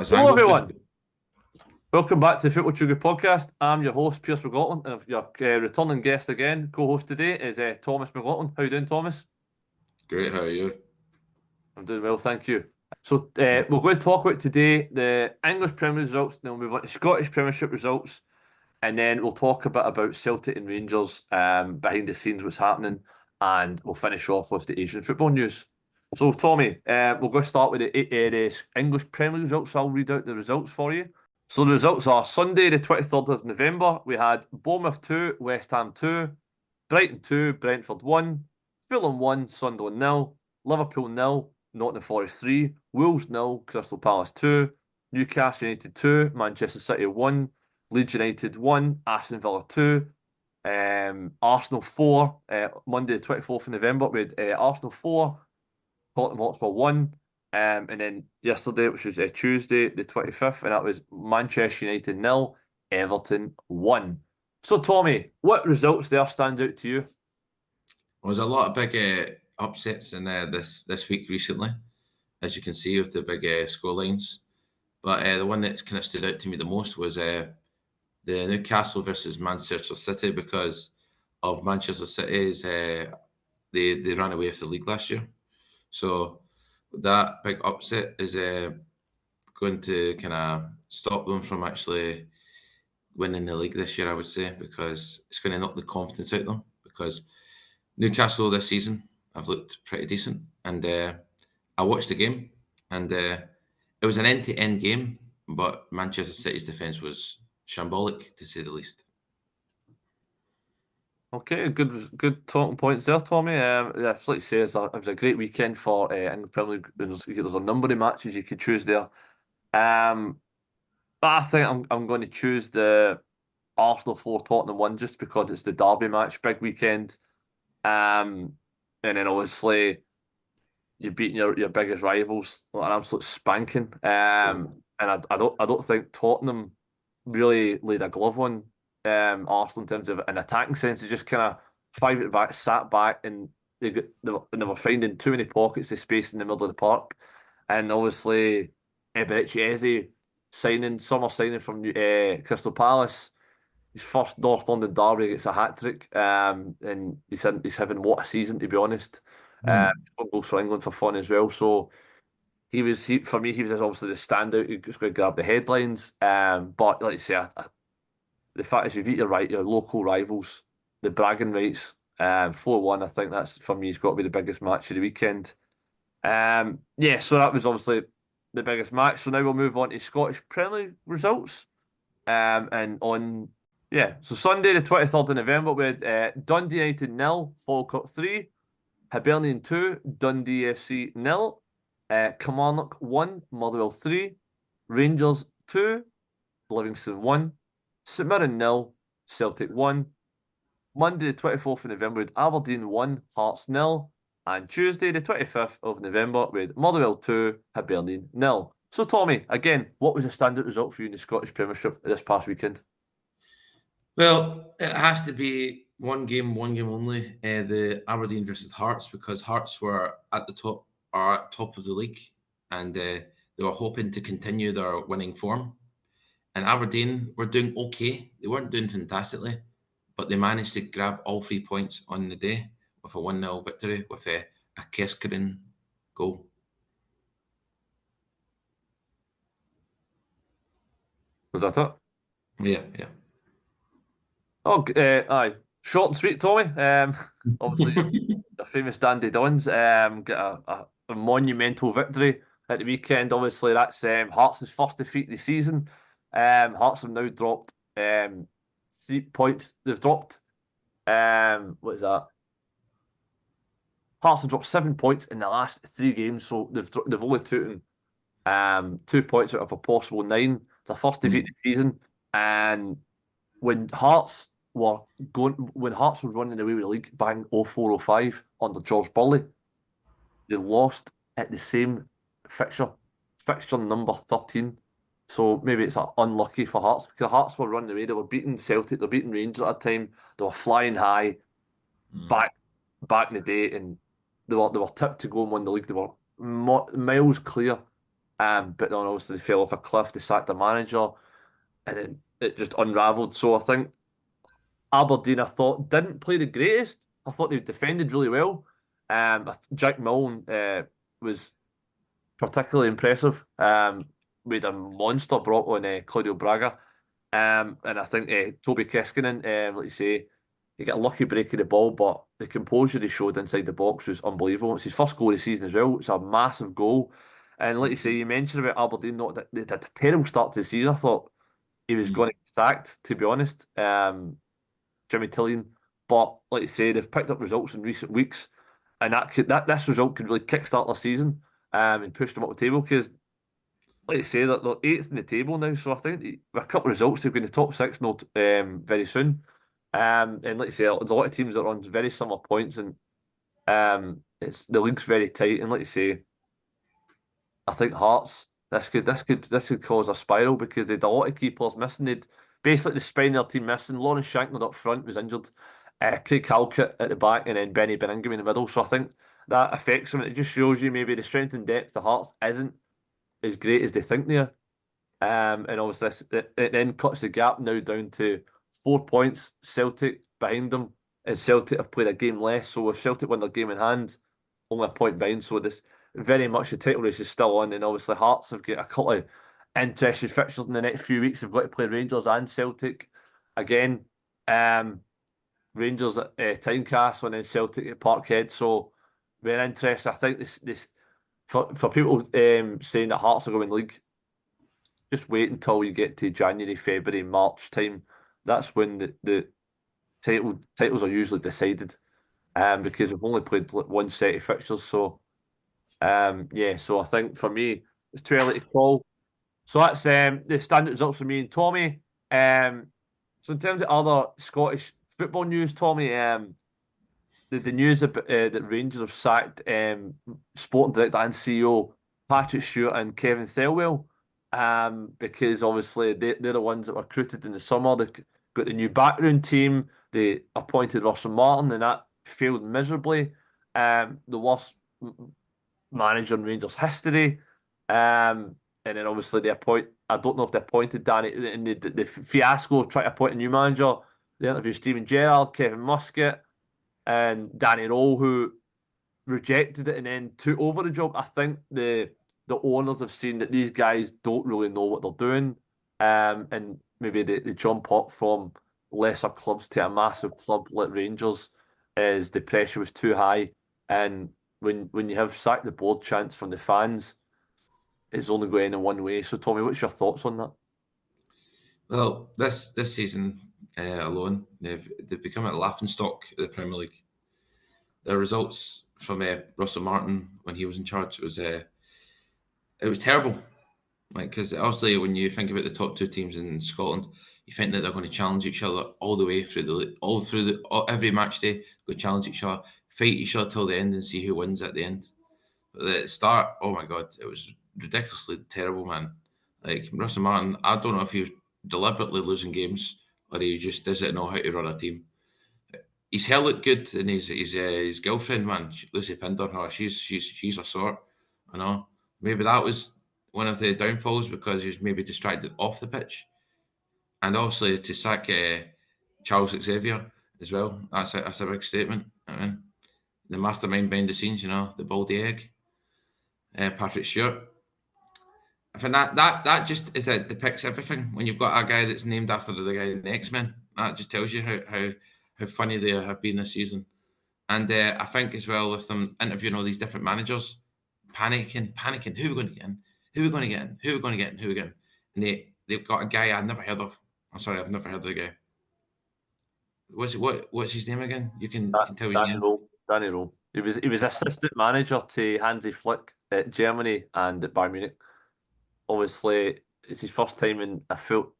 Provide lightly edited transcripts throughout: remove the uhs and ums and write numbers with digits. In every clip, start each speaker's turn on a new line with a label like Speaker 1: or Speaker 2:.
Speaker 1: It's
Speaker 2: Hello,
Speaker 1: Angles.
Speaker 2: everyone. Welcome back to the Football Chuggu Podcast. I'm your host, Pearse McLaughlin, and your returning guest again, co-host today is Thomas McLaughlin. How you doing, Thomas?
Speaker 1: Great, how are you?
Speaker 2: I'm doing well, thank you. So we're going to talk about today the English Premier results, then we'll move on to Scottish Premiership results, and then we'll talk a bit about Celtic and Rangers behind the scenes, what's happening, and we'll finish off with the Asian football news. So, Tommy, we're going to start with the English Premier League results. I'll read out the results for you. So the results are Sunday, the 23rd of November. We had Bournemouth 2, West Ham 2, Brighton 2, Brentford 1, Fulham 1, Sunderland 0, Liverpool 0, Nottingham Forest 3, Wolves 0, Crystal Palace 2, Newcastle United 2, Manchester City 1, Leeds United 1, Aston Villa 2, Arsenal 4. Monday, the 24th of November, we had Arsenal 4, Tottenham Hotspur 1. And then yesterday, which was Tuesday, the 25th, and that was Manchester United 0, Everton 1. So, Tommy, what results there stand out to you?
Speaker 1: There was a lot of big upsets in this week recently, as you can see with the big score lines. But the one that's kind of stood out to me the most was the Newcastle versus Manchester City, because of Manchester City's they ran away with the league last year. So that big upset is going to kind of stop them from actually winning the league this year, I would say, because it's going to knock the confidence out of them. Because Newcastle this season have looked pretty decent, and I watched the game, and it was an end-to-end game, but Manchester City's defence was shambolic, to say the least.
Speaker 2: Okay, good talking points there, Tommy. Yeah, like you say, it was a great weekend for English Premier League. There's a number of matches you could choose there. But I think I'm going to choose the Arsenal 4 Tottenham 1 just because it's the derby match, big weekend. And then obviously you're beating your biggest rivals, like an absolute spanking. And I don't think Tottenham really laid a glove on Arsenal in terms of an attacking sense. They just kind of 5 at back, sat back, and they were finding too many pockets of space in the middle of the park. And obviously Ep36 summer signing from Crystal Palace, his first North London derby, gets a hat trick, and he's having what a season, to be honest. Goals for England for fun as well. So for me he was obviously the standout who was going to grab the headlines. But like you say, the fact is you beat your local rivals, the bragging rights, 4-1. I think that's, for me, has got to be the biggest match of the weekend. So that was obviously the biggest match. So now we'll move on to Scottish Premier League results. So Sunday the 23rd of November we had Dundee United 0, Falkirk 3, Hibernian 2, Dundee FC 0, Kilmarnock 1, Motherwell 3, Rangers 2, Livingston 1, St Mirren 0, Celtic 1. Monday the 24th of November we had Aberdeen 1, Hearts 0, and Tuesday the 25th of November we had Motherwell 2, Hibernian 0. So Tommy, again, what was the standout result for you in the Scottish Premiership this past weekend?
Speaker 1: Well, it has to be one game only, the Aberdeen versus Hearts, because Hearts were at the top of the league, and they were hoping to continue their winning form. And Aberdeen were doing okay. They weren't doing fantastically, but they managed to grab all 3 points on the day with a 1-0 victory with a Keskiren goal.
Speaker 2: Was that it?
Speaker 1: Yeah.
Speaker 2: Oh, aye. Short and sweet, Tommy. Obviously, the famous Dandy Dons get a monumental victory at the weekend. Obviously, that's Hearts' first defeat of the season. Hearts have now dropped 3 points. They've dropped, what is that? Hearts have dropped 7 points in the last 3 games, so they've only taken 2 points out of a possible 9. It's their first defeat of the season, and when Hearts were running away with the league, bang 04-05 under George Burley, they lost at the same fixture number 13. So maybe it's unlucky for Hearts, because Hearts were running away. They were beating Celtic, they were beating Rangers at the time. They were flying high back in the day, and they were tipped to go and win the league. They were miles clear But then obviously they fell off a cliff. They sacked their manager, and then it just unravelled. So I think Aberdeen, I thought, didn't play the greatest. I thought they defended really well. Jack Milne was particularly impressive. With a monster brought on Claudio Braga. And I think Toby Keskinen, like you say, he got a lucky break of the ball, but the composure he showed inside the box was unbelievable. It's his first goal of the season as well. It's a massive goal. And like you say, you mentioned about Aberdeen, not that they had a terrible start to the season. I thought he was going to get sacked, to be honest. Jimmy Tillian. But like you say, they've picked up results in recent weeks, and this result could really kickstart their season and push them up the table because, like you say, they're eighth in the table now. So I think with a couple of results, they'll be in the top six very soon. And like you say, there's a lot of teams that are on very similar points, and it's the league's very tight. And like you say, I think Hearts this could cause a spiral because they had a lot of key players missing. They'd basically the spine of their team missing. Lawrence Shankland up front was injured. Craig Halkett at the back, and then Benny Benningham in the middle. So I think that affects them. It just shows you maybe the strength and depth of Hearts isn't as great as they think they are. And obviously it then cuts the gap now down to 4 points. Celtic behind them, and Celtic have played a game less. So if Celtic win their game in hand, only a point behind. So this very much the title race is still on, and obviously Hearts have got a couple of interesting fixtures in the next few weeks. They've got to play Rangers and Celtic again. Rangers at Tynecastle and then Celtic at Parkhead. So very interesting. I think this for people saying that Hearts are going to win league, just wait until you get to January, February, March time. That's when the titles are usually decided. Because we've only played like one set of fixtures. So so I think for me it's too early to call. So that's the standard results for me and Tommy. So in terms of other Scottish football news, Tommy, the news that Rangers have sacked sporting director and CEO Patrick Stewart and Kevin Thelwell, because obviously they're the ones that were recruited in the summer. They've got the new backroom team. They appointed Russell Martin, and that failed miserably. The worst manager in Rangers history. And then obviously I don't know if they appointed Danny in the fiasco of trying to appoint a new manager. They interviewed Stephen Gerrard, Kevin Muscat, and Danny Rowe, who rejected it and then took over the job. I think the owners have seen that these guys don't really know what they're doing. And maybe they jump up from lesser clubs to a massive club like Rangers as the pressure was too high. And when you have sacked the board chance from the fans, it's only going in one way. So, Tommy, what's your thoughts on that?
Speaker 1: Well, this season alone, they've become a laughingstock of the Premier League. The results from Russell Martin when he was in charge it was terrible. Like, because obviously when you think about the top two teams in Scotland, you think that they're going to challenge each other all the way through every match day. Go challenge each other, fight each other till the end, and see who wins at the end. But at the start, oh my god, it was ridiculously terrible, man. Like Russell Martin, I don't know if he was deliberately losing games or he just doesn't know how to run a team. His hair looked good, and his girlfriend, man, Lucy Pinder, she's a sort. I know. Maybe that was one of the downfalls because he was maybe distracted off the pitch, and obviously to sack Charles Xavier as well. That's a big statement. I mean, the mastermind behind the scenes, the baldy egg, Patrick Stewart. I think that just depicts everything. When you've got a guy that's named after the guy in the X-Men, that just tells you how funny they have been this season. And I think as well with them interviewing all these different managers, panicking, who are we going to get in? Who are we going to get in? Who are we going to get in? Who are we getting? And they've got a guy I've never heard of. I'm sorry, I've never heard of the guy. What's his name again? You can tell his name.
Speaker 2: Danny Rowe. He was assistant manager to Hansi Flick at Germany and at Bayern Munich. Obviously, it's his first time in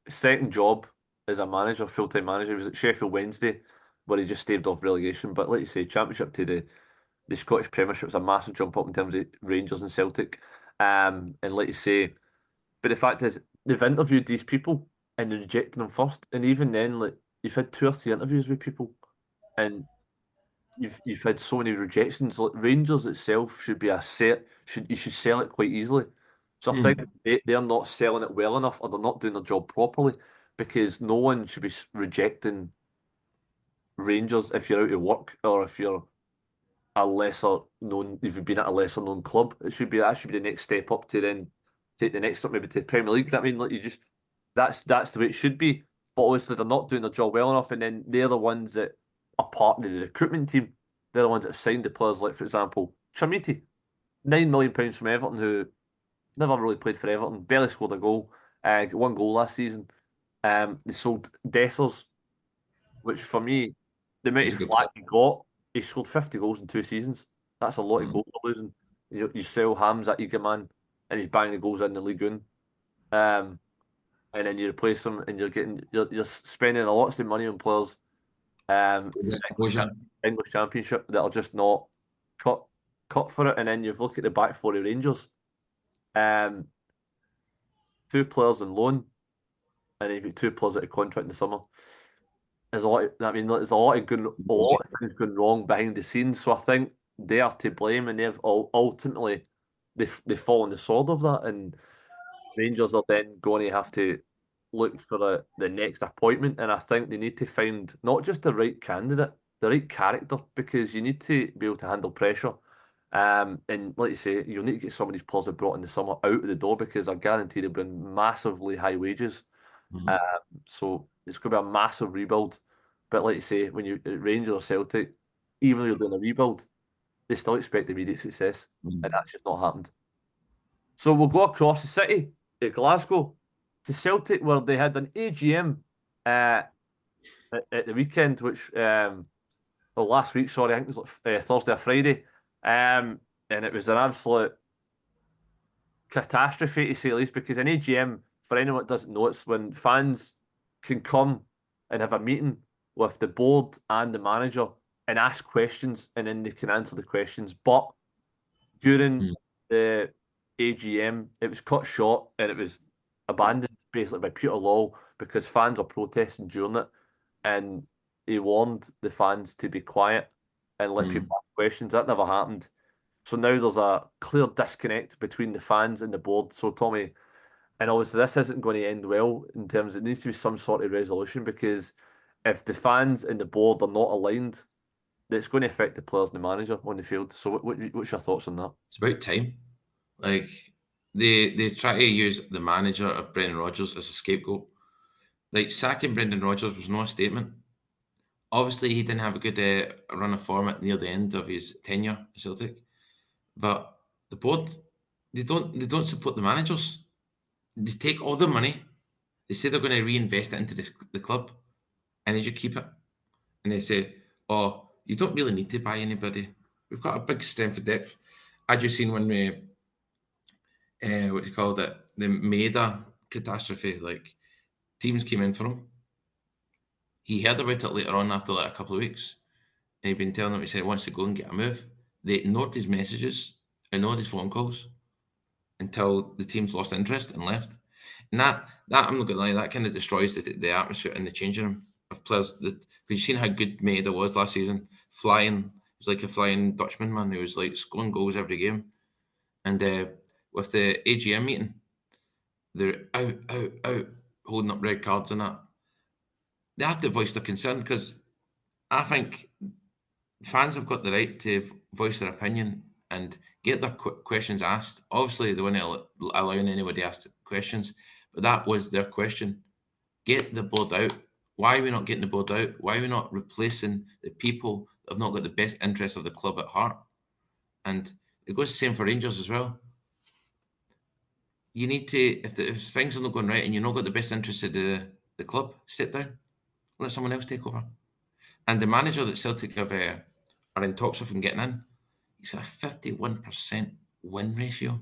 Speaker 2: second job as a manager, full-time manager. He was at Sheffield Wednesday, where he just staved off relegation. But like you say, Championship to the Scottish Premiership was a massive jump up in terms of Rangers and Celtic. And like you say, but the fact is, they've interviewed these people and they rejected them first. And even then, like you've had 2 or 3 interviews with people, and you've had so many rejections. Like Rangers itself should be you should sell it quite easily. So I think they're not selling it well enough, or they're not doing their job properly, because no one should be rejecting Rangers if you're out of work or if you're a lesser known, if you've been at a lesser known club. That should be the next step up to then take the next step maybe to the Premier League. I mean, like, you just that's the way it should be. But obviously they're not doing their job well enough, and then they're the ones that are part of the recruitment team. They're the ones that have signed the players, like for example, Chamiti, £9 million from Everton, who never really played for Everton, barely scored a goal, got one goal last season. They sold Dessers, which for me, the amount
Speaker 1: He's
Speaker 2: of
Speaker 1: a good
Speaker 2: flack
Speaker 1: player.
Speaker 2: he got, he scored 50 goals in 2 seasons. That's a lot of goals for losing. You sell Hamza Egaman, and he's banging the goals in the League One. And then you replace them, and you're spending lots of money on players in the English Championship that are just not cut for it. And then you've looked at the back four of Rangers, 2 players on loan, and then you've got 2 players out of contract in the summer. There's a lot. There's a lot of things going wrong behind the scenes. So I think they are to blame, and they've ultimately they fall on the sword of that, and Rangers are then going to have to look for the next appointment. And I think they need to find not just the right candidate, the right character, because you need to be able to handle pressure. And like you say, you'll need to get some of these players that brought in the summer out of the door, because I guarantee they've been massively high wages. So it's going to be a massive rebuild. But like you say, when you Rangers or Celtic, even though you're doing a rebuild, they still expect immediate success, and that's just not happened. So we'll go across the city at Glasgow to Celtic, where they had an AGM at the weekend, which last week, sorry, I think it was like Thursday or Friday, and it was an absolute catastrophe, to say the least, because an AGM, for anyone that doesn't know, it's when fans can come and have a meeting with the board and the manager and ask questions, and then they can answer the questions. But during the AGM, it was cut short and it was abandoned basically by Peter Law, because fans are protesting during it, and he warned the fans to be quiet and let people ask questions. That never happened. So now there's a clear disconnect between the fans and the board. So Tommy, and obviously this isn't going to end well in terms, it needs to be some sort of resolution, because if the fans and the board are not aligned, it's going to affect the players and the manager on the field. So what's your thoughts on that?
Speaker 1: It's about time. Like they try to use the manager of Brendan Rodgers as a scapegoat. Like sacking Brendan Rodgers was not a statement. Obviously, he didn't have a good run of form at near the end of his tenure at Celtic, but the board they don't support the managers. They take all the money. They say they're going to reinvest it into the club, and they just keep it. And they say, "Oh, you don't really need to buy anybody. We've got a big strength of depth." I just seen when we what do you call it, the Maida catastrophe. Like teams came in for him. He heard about it later on after like a couple of weeks, and he'd been telling them, he said he wants to go and get a move. They ignored his messages, ignored his phone calls until the teams lost interest and left. And that I'm not gonna lie, that kind of destroys the atmosphere in the changing room of players. Because you've seen how good Maida was last season, flying. He was like a flying Dutchman, man. He was like scoring goals every game. And with the AGM meeting, they're out, holding up red cards and that. They have to voice their concern, because I think fans have got the right to voice their opinion and get their questions asked. Obviously, they weren't allowing anybody to ask questions, but that was their question. Get the board out. Why are we not getting the board out? Why are we not replacing the people that have not got the best interests of the club at heart? And it goes the same for Rangers as well. You need to, if things are not going right and you've not got the best interests of the club, sit down. Let someone else take over. And the manager that Celtic are in talks with and getting in, he's got a 51% win ratio.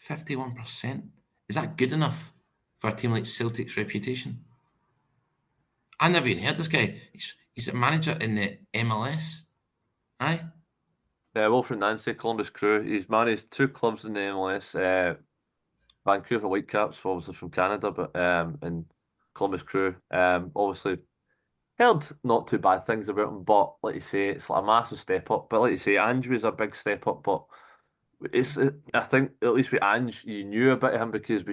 Speaker 1: 51%. Is that good enough for a team like Celtic's reputation? I never even heard this guy. He's a manager in the MLS. Aye.
Speaker 2: Wilfred Nancy, Columbus Crew. He's managed 2 clubs in the MLS. Vancouver Whitecaps, obviously from Canada, but and Columbus Crew. Obviously heard not too bad things about him, but like you say, it's like a massive step up. But like you say, Andrew's a big step up, but I think at least with Ange, you knew a bit of him because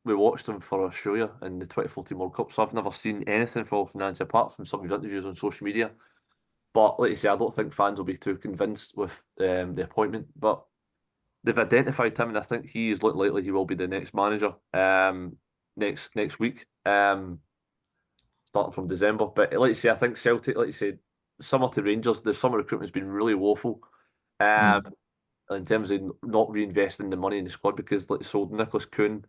Speaker 2: we watched him for Australia in the 2014 World Cup. So I've never seen anything from Nancy apart from some of his interviews on social media. But like you say, I don't think fans will be too convinced with the appointment. But they've identified him, and I think he is looking likely he will be the next manager next week, starting from December. But like you say, I think Celtic, like you said, summer to Rangers, the summer recruitment has been really woeful. In terms of not reinvesting the money in the squad because like they sold Nicholas Kuhn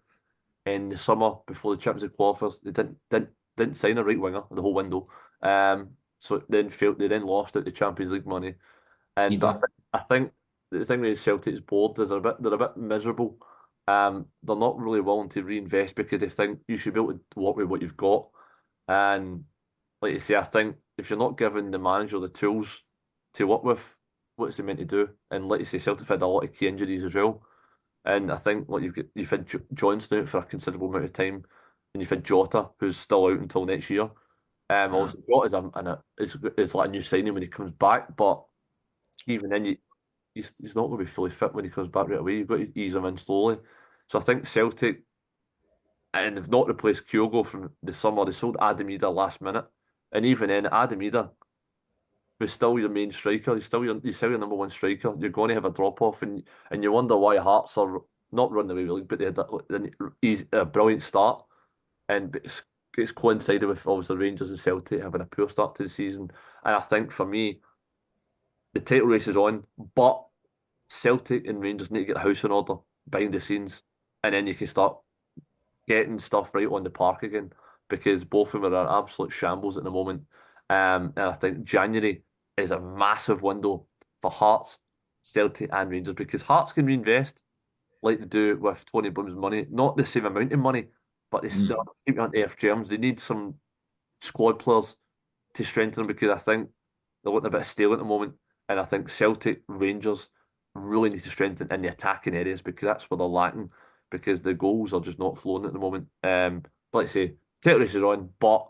Speaker 2: in the summer before the Champions League qualifiers. They didn't sign a right winger the whole window. So it then failed. They then lost out the Champions League money, and I think the thing with Celtic's board is they're a bit miserable. They're not really willing to reinvest because they think you should be able to work with what you've got. And like you say, I think if you're not giving the manager the tools to work with, what's he meant to do? And like you say, Celtic had a lot of key injuries as well. And I think like you've had Johnston out for a considerable amount of time, and you've had Jota, who's still out until next year. Also, Jota it's like a new signing when he comes back, but even then, he's not going to be fully fit when he comes back right away. You've got to ease him in slowly. So I think Celtic, and they've not replaced Kyogo from the summer. They sold Adam Ida last minute, and even then, Adam Ida was still your main striker. He's still your number one striker. You're going to have a drop off, and you wonder why Hearts are not running away with the league, but they had a brilliant start, and it's coincided with obviously Rangers and Celtic having a poor start to the season. And I think for me, the title race is on, but Celtic and Rangers need to get the house in order behind the scenes, and then you can start getting stuff right on the park again because both of them are an absolute shambles at the moment. And I think January is a massive window for Hearts, Celtic, and Rangers because Hearts can reinvest like they do with Tony Bloom's money, not the same amount of money, but they still keep on FGMs. They need some squad players to strengthen them because I think they're looking a bit stale at the moment. And I think Celtic, Rangers really need to strengthen in the attacking areas because that's where they're lacking because the goals are just not flowing at the moment. But like I say, title race is on, but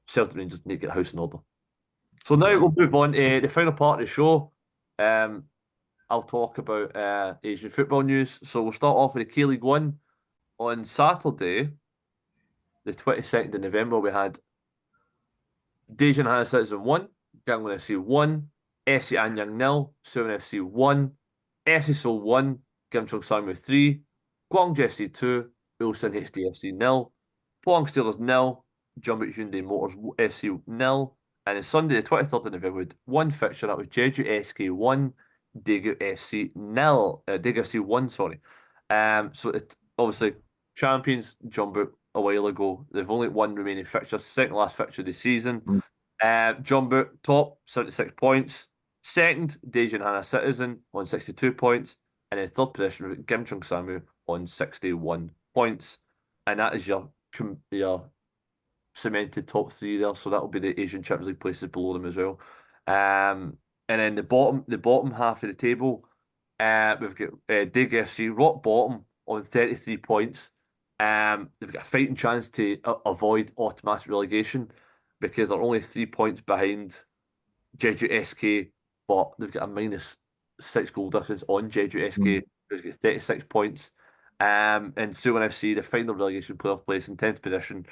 Speaker 2: Celtic Rangers need to get the house in order. So now we'll move on to the final part of the show. I'll talk about Asian football news. So we'll start off with the K-League 1. On Saturday, the 22nd of November, we had Daejeon Han Citizen 1, Gangwon FC 1, FC Anyang 0, Suwon FC 1, FC Seoul 1, Gimcheong Sanmu 3, Gwangju FC 2, Ulsan HDFC 0, Pohang Steelers 0, Jeonbuk Hyundai Motors FC 0, and on Sunday, the 23rd of November, with one fixture, that was Jeju SK 1, Daegu FC 0, Daegu FC 1, sorry. So it obviously champions Jeonbuk a while ago. They've only one remaining fixture, second last fixture of the season. Jeonbuk top 76 points. Second, Daejeon Han Citizen on 62 points, and in third position, Gimcheong Sanmu on 61 points, and that is your cemented top three there. So that will be the Asian Champions League places below them as well. And then the bottom half of the table, we've got Daegu FC rock bottom on 33 points. They've got a fighting chance to avoid automatic relegation because they're only 3 points behind Jeju SK, but they've got a -6 goal difference on Jeju SK. They've got 36 points. And Suwon FC, the final relegation playoff place in 10th position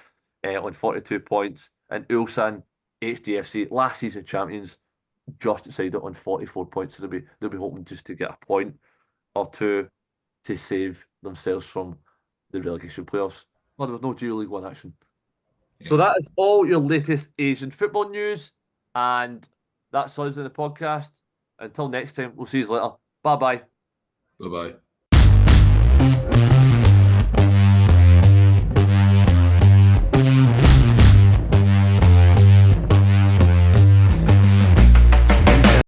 Speaker 2: on 42 points. And Ulsan HDFC, last season champions, just outside it on 44 points. So they'll be hoping just to get a point or two to save themselves from the relegation playoffs. Well, there was no G League 1 action. Yeah. So that is all your latest Asian football news. And that's us in the podcast. Until next time, we'll see you later. Bye-bye.
Speaker 1: Bye-bye.